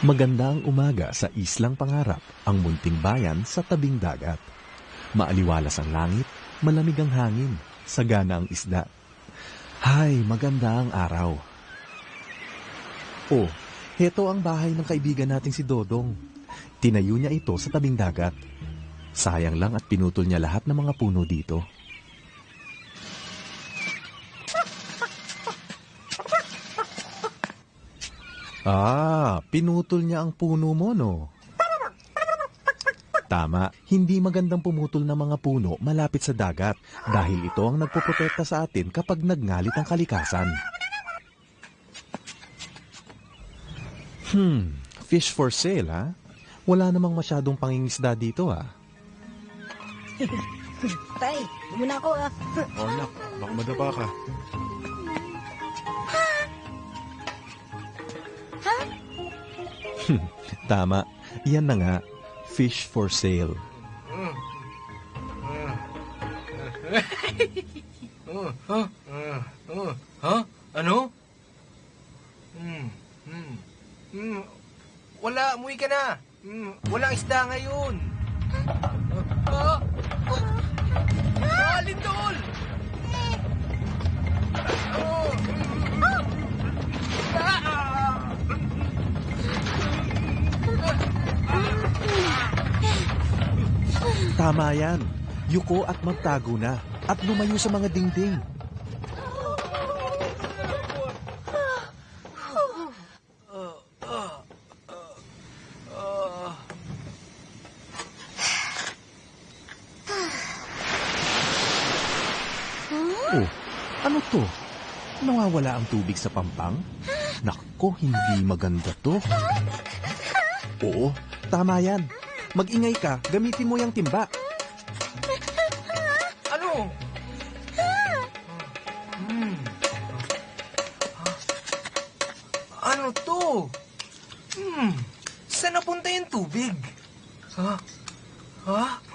Magandang umaga sa Islang Pangarap, ang munting bayan sa tabing dagat. Maaliwalas ang langit, malamig ang hangin, sagana ang isda. Hay, maganda ang araw. Oh, heto ang bahay ng kaibigan nating si Dodong. Tinayo niya ito sa tabing dagat. Sayang lang at pinutol niya lahat ng mga puno dito. Pinutol niya ang puno mo, no? Tama, hindi magandang pumutol ng mga puno malapit sa dagat dahil ito ang nagpoprotekta sa atin kapag nagngalit ang kalikasan. Fish for sale, ha? Wala namang masyadong pangingisda dito, ha? Tay, muna ako Oh, anak, baka madapa ka. Tama, yan na nga. Fish for sale. Ano? Wala, umuwi ka na. Walang isda ngayon. Lindol! Tama yan. Yuko at magtago na at lumayo sa mga dingding. Oh, ano to? Nawawala ang tubig sa pampang? Nako, hindi maganda to. Oo, tama yan. Mag-ingay ka, gamitin mo yung timba. Ano? Ano to? Saan napunta yung tubig?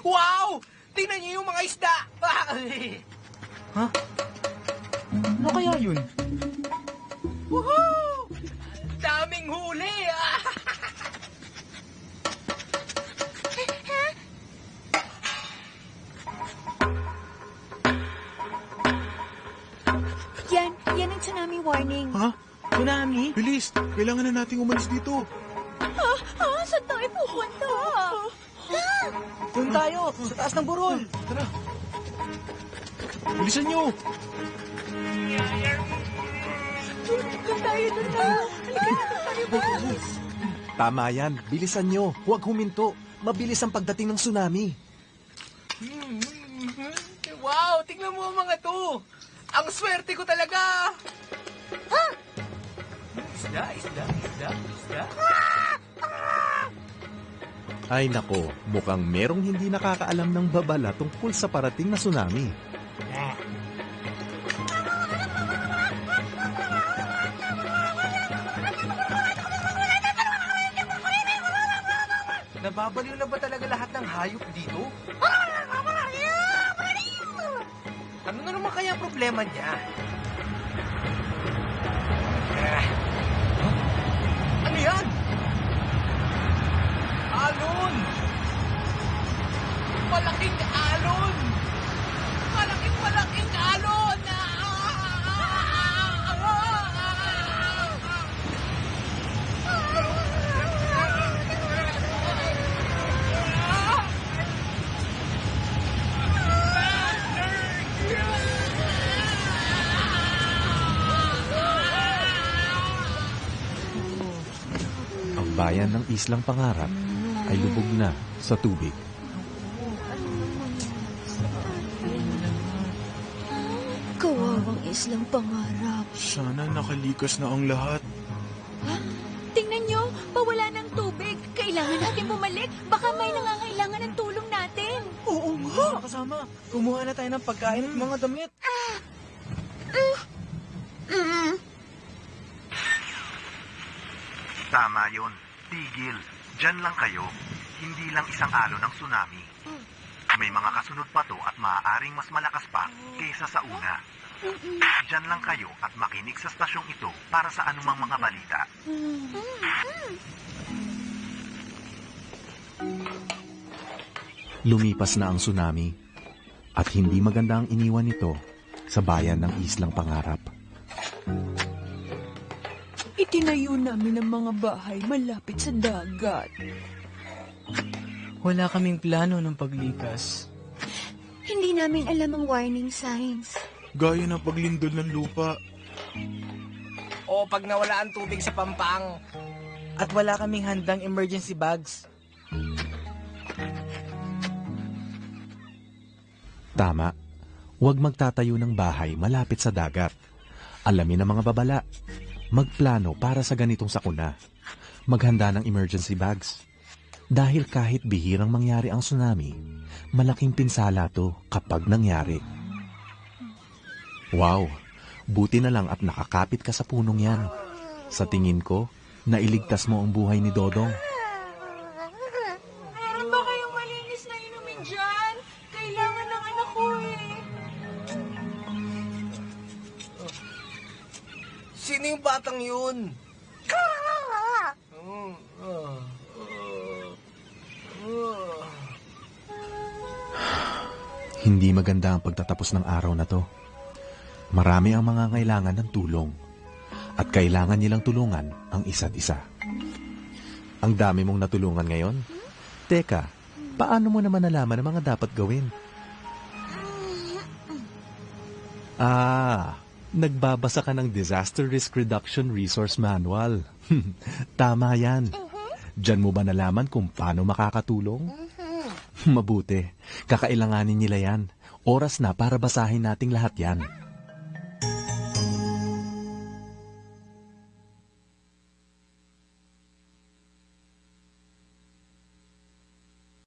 Wow! Tingnan niyo yung mga isda! Ano kaya yun? Woohoo! Daming huli! Yan ang tsunami warning. Ha? Tsunami? Bilis! Kailangan na nating umalis dito. Saan tayo pupunta? Doon tayo, sa taas ng burol. Tara! Bilisan nyo! Doon tayo. Tama yan, bilisan nyo. Huwag huminto. Mabilis ang pagdating ng tsunami. Wow, tingnan mo ang mga to. Ang swerte ko talaga. Isda. Ay nako, mukhang merong hindi nakakaalam ng babala tungkol sa parating na tsunami. Nababaliw na ba talaga lahat ng hayop dito? Ano na naman kaya ang problema niya? Ano yan? Alon! Malaking alon! Malaking alon! Ang bayan ng Islang Pangarap ay lubog na sa tubig. Kawawang Islang Pangarap. Sana nakalikas na ang lahat. Tingnan nyo, pawala ng tubig. Kailangan natin bumalik. Baka may nangangailangan ng tulong natin. Oo nga, kasama. Kumuha na tayo ng pagkain at mga damit. Tama yun. Tigil. Diyan lang kayo. Hindi lang isang alon ng tsunami. May mga kasunod pa to at maaaring mas malakas pa kaysa sa una. Diyan lang kayo at makinig sa stasyong ito para sa anumang mga balita. Lumipas na ang tsunami at hindi maganda ang iniwan nito sa bayan ng Islang Pangarap. Itinayo namin ang mga bahay malapit sa dagat. Wala kaming plano ng paglikas. Hindi namin alam ang warning signs. Gaya ng paglindol ng lupa. O pag nawala ang tubig sa pampang. At wala kaming handang emergency bags. Tama, huwag magtatayo ng bahay malapit sa dagat. Alamin ang mga babala. Magplano para sa ganitong sakuna. Maghanda ng emergency bags. Dahil kahit bihirang mangyari ang tsunami, malaking pinsala to kapag nangyari. Wow, buti na lang at nakakapit ka sa punong yan. Sa tingin ko, nailigtas mo ang buhay ni Dodong. Meron ba kayong malinis na inumin dyan? Kailangan ng anak ko eh. Sino yung batang yun? Hindi maganda ang pagtatapos ng araw na to. Marami ang mga kailangan ng tulong. At kailangan nilang tulungan ang isa't isa. Ang dami mong natulungan ngayon. Teka, paano mo naman nalaman ang mga dapat gawin? Nagbabasa ka ng Disaster Risk Reduction Resource Manual. Tama yan. Diyan mo ba nalaman kung paano makakatulong? Mabuti. Kakailanganin nila yan. Oras na para basahin nating lahat yan.